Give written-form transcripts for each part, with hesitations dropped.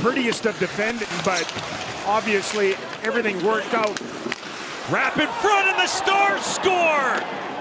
prettiest of defending, but obviously everything worked out. Wrap in front and the Stars score!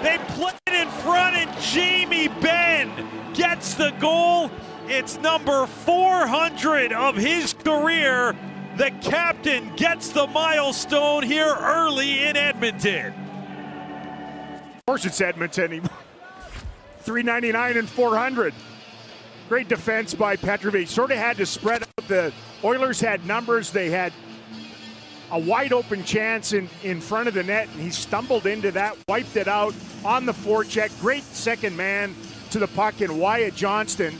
They played in front and Jamie Benn gets the goal. It's number 400 of his career. The captain gets the milestone here early in Edmonton. Of course it's Edmonton. 399 and 400. Great defense by Petrovic. Sort of had to spread out. The Oilers had numbers. They had a wide open chance in front of the net, and he stumbled into that, wiped it out on the forecheck. Great second man to the puck in Wyatt Johnston,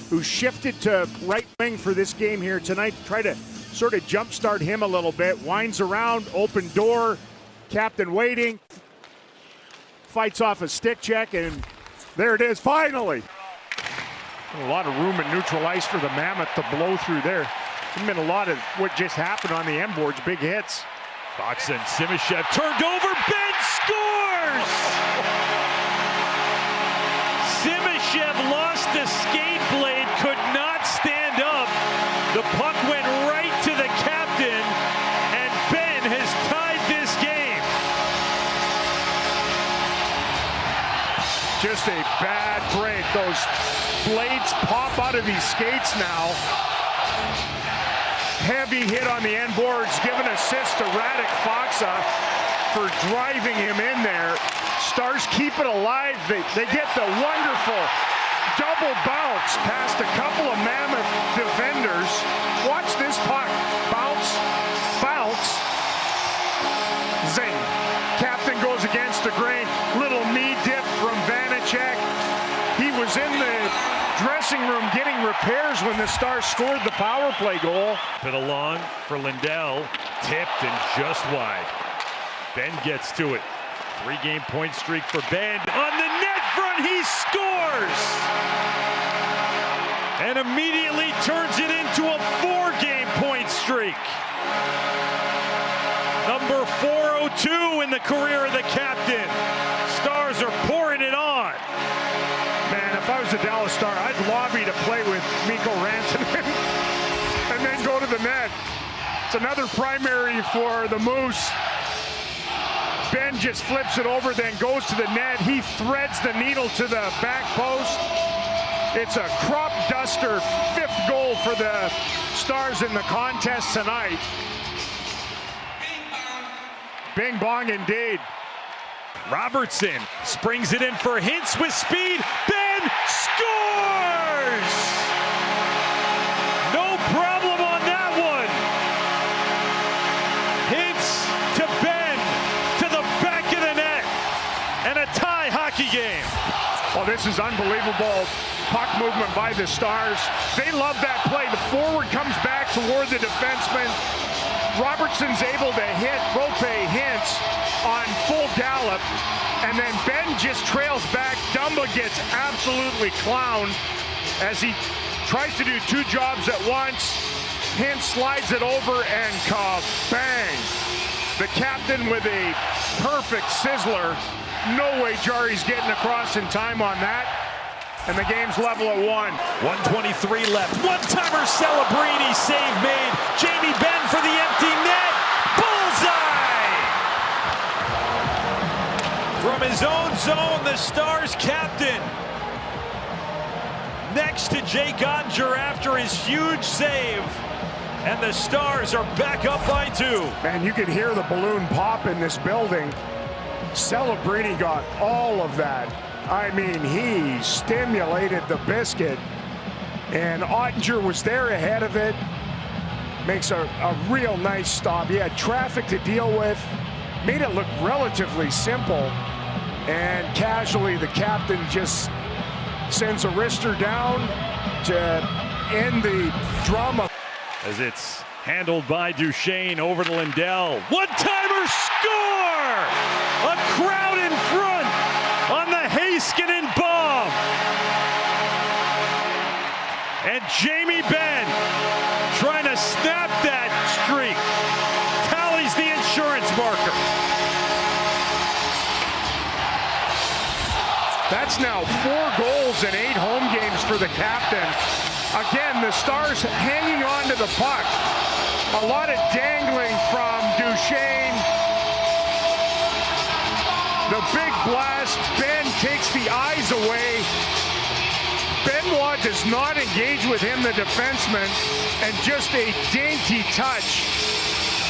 who shifted to right wing for this game here tonight to try to sort of jumpstart him a little bit. Winds around, open door, captain waiting, fights off a stick check, and there it is, finally. A lot of room in neutral ice for the Mammoth to blow through there. There's been a lot of what just happened on the end boards, big hits. Fox and Simishev turned over, Benn scores! Simishev lost the skate blade, could not stand up. The puck went right to the captain, and Benn has tied this game. Just a bad break. Those blades pop out of his skates now. Heavy hit on the end boards, giving assist to Radek Faksa for driving him in there. Stars keep it alive. They get the wonderful double bounce past a couple of Mammoth defenders. Watch this puck. Bounce, bounce, zing. Captain goes against the grain. Little knee dip from Vanacek. He was in the dressing room getting repairs when the Stars scored the power play goal. Bit along for Lindell, tipped and just wide. Benn gets to it. 3-game point streak for Benn. On the net front, he scores! And immediately turns it into a 4-game point streak. Number 402 in the career of the captain. Stars are pouring it on. Man, if I was a Dallas Star, I'd lobby to play with Mikko Rantanen and then go to the net. It's another primary for the Moose. Benn just flips it over, then goes to the net. He threads the needle to the back post. It's a crop duster, 5th goal for the Stars in the contest tonight. Bing bong indeed. Robertson springs it in for Hintz with speed. Benn scores! No problem on that one. Hintz to Benn to the back of the net. And a tie hockey game. Oh, this is unbelievable puck movement by the Stars. They love that play. The forward comes back toward the defenseman. Robertson's able to hit Rope Hintz on full gallop, and then Benn just trails back. Dumba gets absolutely clowned as he tries to do 2 jobs at once. Hintz slides it over and bang! The captain with a perfect sizzler. No way Jari's getting across in time on that. And the game's level at 1. 1:23 left. One-timer Celebrini save made. Jamie Benn for the empty net. Bullseye! From his own zone, the Stars captain. Next to Jake Ottinger after his huge save. And the Stars are back up by 2. Man, you could hear the balloon pop in this building. Celebrini got all of that. I mean, he stimulated the biscuit, and Ottinger was there ahead of it. Makes a real nice stop. He had traffic to deal with, made it look relatively simple, and casually the captain just sends a wrister down to end the drama. As it's handled by Duchesne over to Lindell. One-timer score! A crowd in front on the Heiskanen bomb. And Jamie Benn trying to snap that streak. Tallies the insurance marker. That's now 4 goals in 8 home games for the captain. Again, the Stars hanging on to the puck. A lot of dangling from Duchesne. The big blast. Benn takes the eyes away. Benoit does not engage with him, the defenseman, and just a dainty touch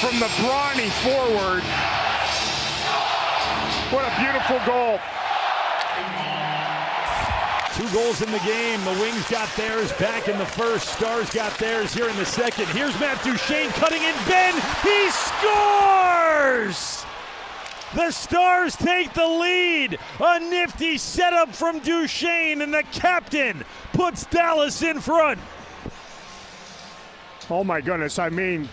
from the brawny forward. What a beautiful goal. 2 goals in the game. The Wings got theirs back in the first. Stars got theirs here in the second. Here's Matt Duchesne cutting in. Benn, he scores! The Stars take the lead. A nifty setup from Duchesne, and the captain puts Dallas in front. Oh my goodness, I mean,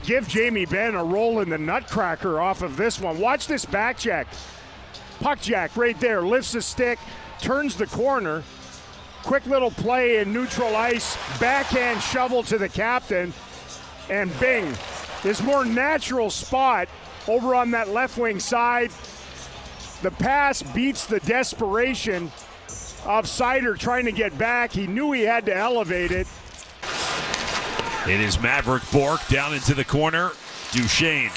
give Jamie Benn a roll in the nutcracker off of this one. Watch this back check. Puck jack right there, lifts the stick, turns the corner. Quick little play in neutral ice, backhand shovel to the captain, and bing, his more natural spot over on that left wing side. The pass beats the desperation of Seider trying to get back. He knew he had to elevate it. It is Maverick Bourque down into the corner. Duchesne.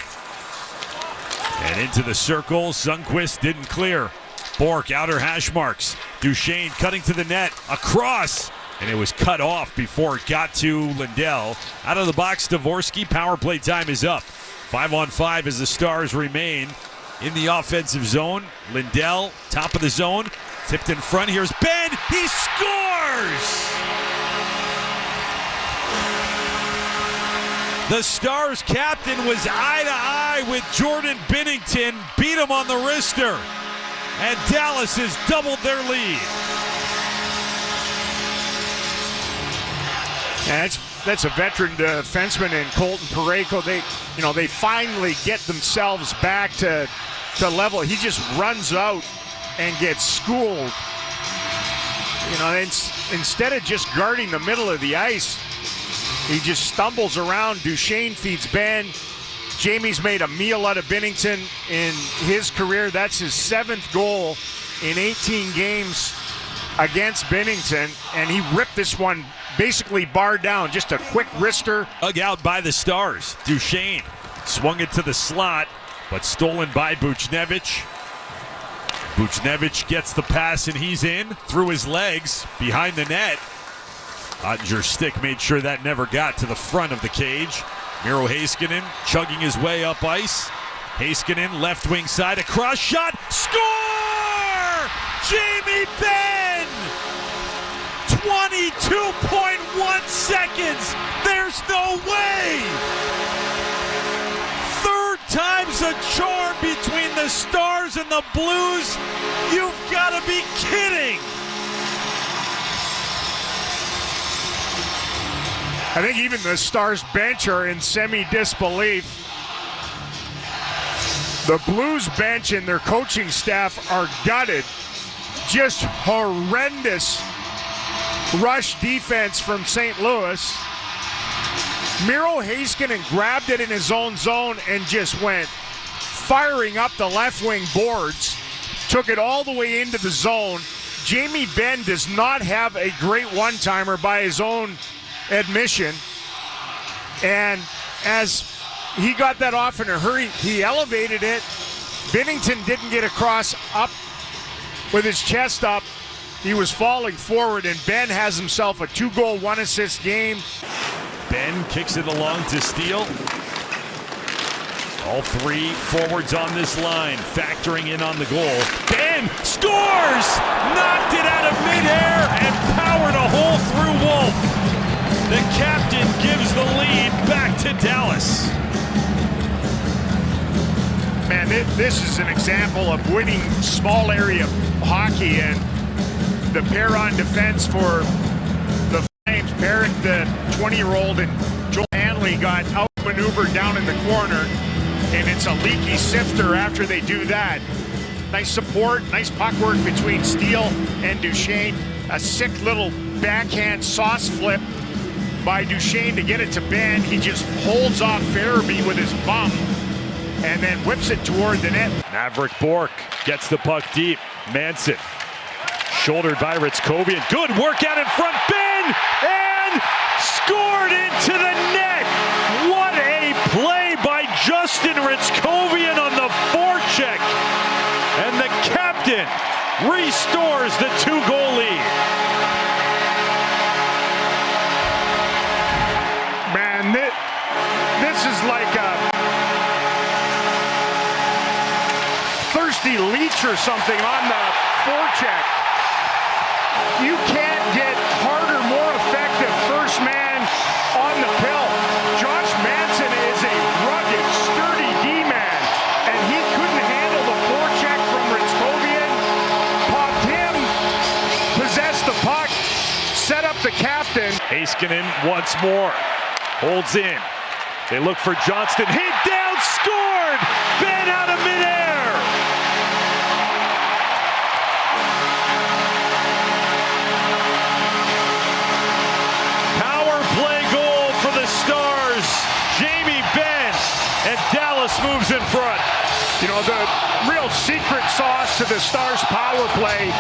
And into the circle. Sundqvist didn't clear. Bourque outer hash marks. Duchesne cutting to the net. Across. And it was cut off before it got to Lindell. Out of the box, Dvorsky. Power play time is up. 5-on-5 as the Stars remain in the offensive zone. Lindell, top of the zone. Tipped in front. Here's Benn. He scores! The Stars captain was eye-to-eye with Jordan Binnington. Beat him on the wrister. And Dallas has doubled their lead. And that's a veteran defenseman in Colton Parayko. They finally get themselves back to level. He just runs out and gets schooled. Instead of just guarding the middle of the ice, he just stumbles around. Duchesne feeds Benn. Jamie's made a meal out of Binnington in his career. That's his 7th goal in 18 games against Binnington, and he ripped this one basically barred down. Just a quick wrister. Dug out by the Stars. Duchesne swung it to the slot, but stolen by Buchnevich. Buchnevich gets the pass, and he's in through his legs behind the net. Ottinger's stick made sure that never got to the front of the cage. Miro Heiskanen chugging his way up ice. Heiskanen, left wing side, a cross shot. Score! Jamie Benn! 22.1 seconds. There's no way. 3rd time's a charm between the Stars and the Blues. You've got to be kidding. I think even the Stars bench are in semi-disbelief. The Blues bench and their coaching staff are gutted. Just horrendous rush defense from St. Louis. Miro Heiskanen grabbed it in his own zone and just went firing up the left wing boards. Took it all the way into the zone. Jamie Benn does not have a great one-timer by his own admission. And as he got that off in a hurry, he elevated it. Binnington didn't get across up with his chest up. He was falling forward, and Benn has himself a 2-goal, 1-assist game. Benn kicks it along to Steele. All 3 forwards on this line, factoring in on the goal. Benn scores! Knocked it out of midair and powered a hole through Wolf. The captain gives the lead back to Dallas. Man, this is an example of winning small area hockey, and the pair on defense for the Flames. Barrett, the 20-year-old, and Joel Hanley got outmaneuvered down in the corner, and it's a leaky sifter after they do that. Nice support, nice puck work between Steele and Duchesne. A sick little backhand sauce flip by Duchesne to get it to Benn. He just holds off Farabee with his bum and then whips it toward the net. Maverick Bourque gets the puck deep. Manson Shouldered by Ritzkovian. Good work out in front. Benn! And scored into the net! What a play by Justin Ritzkovian on the forecheck! And the captain restores the 2-goal lead. Man, this is like a thirsty leech or something on the forecheck. You can't get harder, more effective first man on the pill. Josh Manson is a rugged, sturdy D-man, and he couldn't handle the forecheck from Ritzkovian. Popped him, possessed the puck, set up the captain. Heiskanen once more. Holds in. They look for Johnston. Hit down, scored! Benn out of midair! Power play goal for the Stars. Jamie Benn, and Dallas moves in front. You know, the real secret sauce to the Stars' power play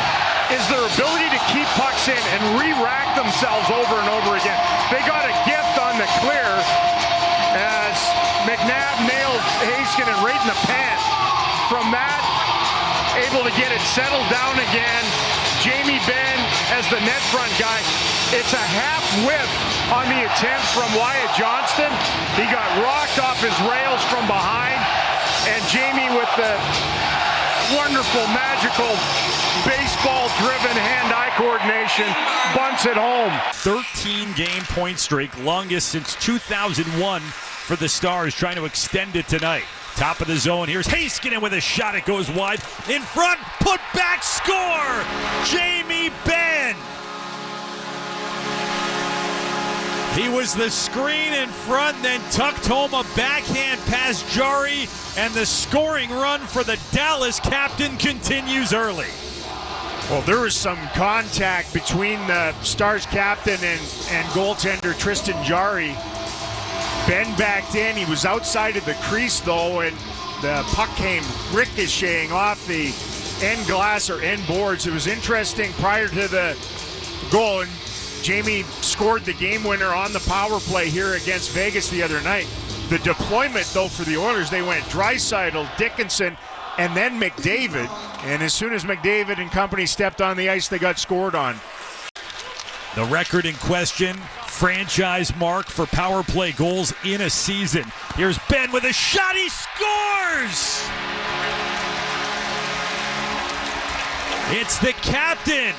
is their ability to keep pucks in and re-rack themselves over and over again. They got a gift on the clear as McNabb nailed Heiskanen right in the pants. From that, able to get it settled down again. Jamie Benn as the net front guy. It's a half whip on the attempt from Wyatt Johnston. He got rocked off his rails from behind. And Jamie with the wonderful, magical, baseball-driven hand-eye coordination bunts it home. 13-game point streak, longest since 2001 for the Stars, trying to extend it tonight. Top of the zone, here's Heiskanen with a shot, it goes wide. In front, put back, score! Jamie Benn! He was the screen in front, then tucked home a backhand past Jari, and the scoring run for the Dallas captain continues early. Well, there was some contact between the Stars captain and goaltender Tristan Jari. Benn backed in. He was outside of the crease, though, and the puck came ricocheting off the end glass or end boards. It was interesting prior to the goal, and Jamie scored the game winner on the power play here against Vegas the other night. The deployment, though, for the Oilers, they went Draisaitl, Dickinson, and then McDavid. And as soon as McDavid and company stepped on the ice, they got scored on. The record in question, franchise mark for power play goals in a season. Here's Benn with a shot, he scores! It's the captain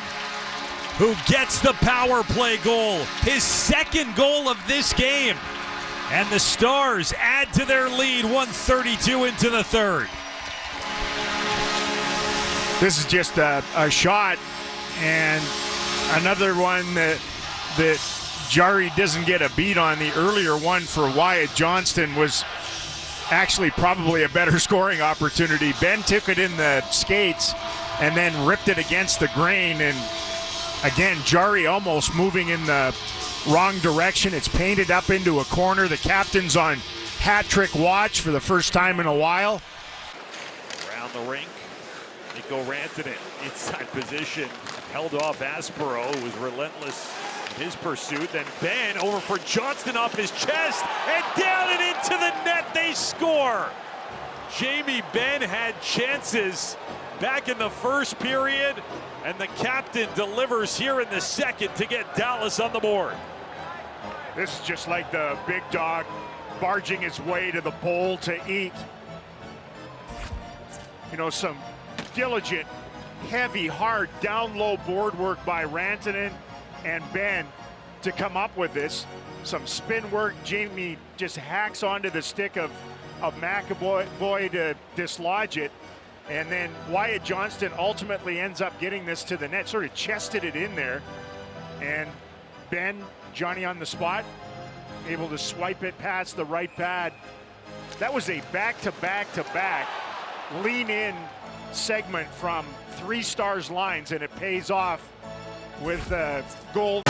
who gets the power play goal, his second goal of this game. And the Stars add to their lead, 1:32 into the third. This is just a shot, and another one that Jari doesn't get a beat on. The earlier one for Wyatt Johnston was actually probably a better scoring opportunity. Benn took it in the skates and then ripped it against the grain, and again, Jari almost moving in the wrong direction. It's painted up into a corner. The captain's on hat trick watch for the first time in a while. Around the rink, Mikko Rantanen inside position, held off Aspero, who was relentless in his pursuit. Then Benn over for Johnston off his chest, and down and into the net, they score. Jamie Benn had chances back in the first period, and the captain delivers here in the second to get Dallas on the board. This is just like the big dog barging his way to the bowl to eat. You know, some diligent, heavy, hard, down low board work by Rantanen and Benn to come up with this. Some spin work. Jamie just hacks onto the stick of McAvoy to dislodge it. And then Wyatt Johnston ultimately ends up getting this to the net, sort of chested it in there. And Benn, Johnny on the spot, able to swipe it past the right pad. That was a back-to-back-to-back lean-in segment from three Stars lines, and it pays off with a goal